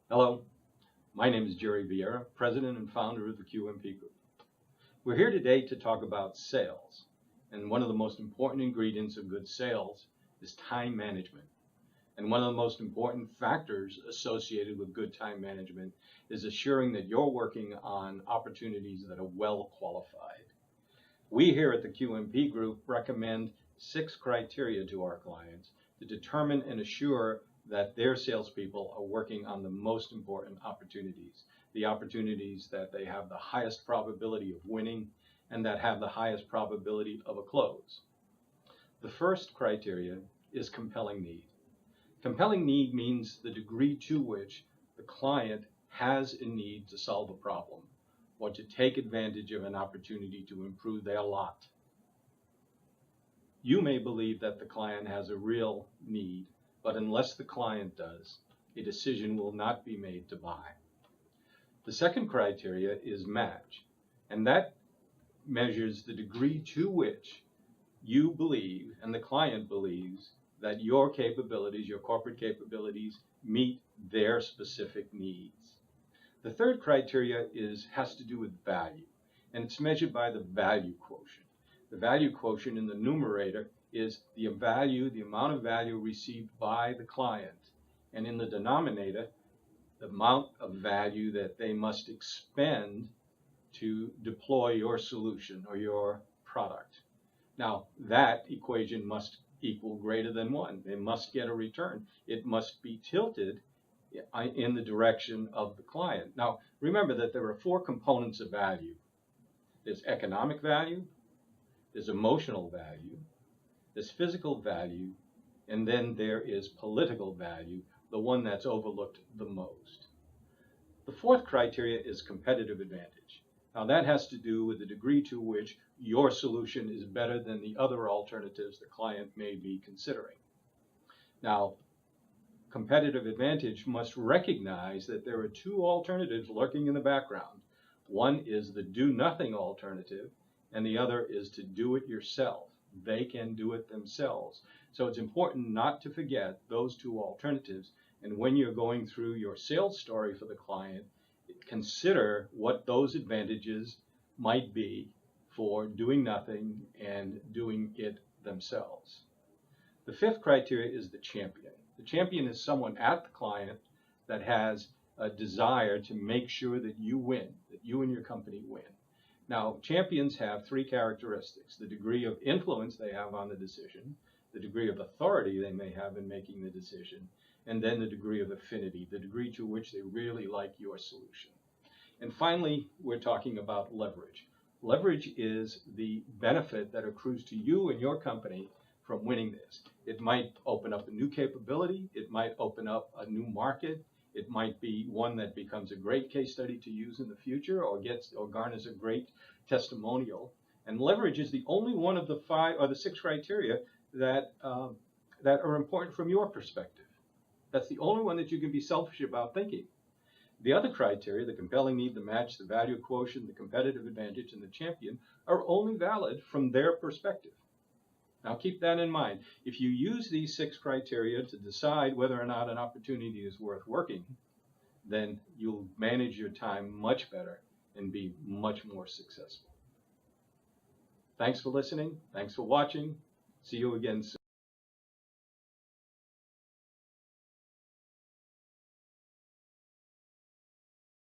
Hello, my name is Jerry Vieira, President and founder of the QMP Group. We're here today to talk about sales, and one of the most important ingredients of good sales is time management. And one of the most important factors associated with good time management is assuring that you're working on opportunities that are well qualified. We here at the QMP Group recommend 6 criteria to our clients to determine and assure that their salespeople are working on the most important opportunities, the opportunities that they have the highest probability of winning and that have the highest probability of a close. The first criteria is compelling need. Compelling need means the degree to which the client has a need to solve a problem or to take advantage of an opportunity to improve their lot. You may believe that the client has a real need, but unless the client does, a decision will not be made to buy. The second criteria is match, and that measures the degree to which you believe and the client believes that your capabilities, your corporate capabilities, meet their specific needs. The third criteria has to do with value, and it's measured by the value quotient. The value quotient in the numerator is the amount of value received by the client, and in the denominator, the amount of value that they must expend to deploy your solution or your product. Now, that equation must equal greater than 1. They must get a return. It must be tilted in the direction of the client. Now, remember that there are 4 components of value. There's economic value, there's emotional value, there's physical value, and then there is political value, the one that's overlooked the most. The fourth criteria is competitive advantage. Now, that has to do with the degree to which your solution is better than the other alternatives the client may be considering. Now, competitive advantage must recognize that there are 2 alternatives lurking in the background. One is the do-nothing alternative, and the other is to do it yourself. They can do it themselves. So it's important not to forget those 2 alternatives, and when you're going through your sales story for the client, consider what those advantages might be for doing nothing and doing it themselves. The 5th criteria is the champion. The champion is someone at the client that has a desire to make sure that you win, that you and your company win. Now, champions have 3 characteristics: the degree of influence they have on the decision, the degree of authority they may have in making the decision, and then the degree of affinity, the degree to which they really like your solution. And finally, we're talking about leverage. Leverage is the benefit that accrues to you and your company from winning this. It might open up a new capability, it might open up a new market, it might be one that becomes a great case study to use in the future or garners a great testimonial. And leverage is the only one of the 5 or the 6 criteria that are important from your perspective. That's the only one that you can be selfish about thinking. The other criteria, the compelling need, the match, the value quotient, the competitive advantage, and the champion, are only valid from their perspective. Now, keep that in mind. If you use these 6 criteria to decide whether or not an opportunity is worth working, then you'll manage your time much better and be much more successful. Thanks for listening. Thanks for watching. See you again soon.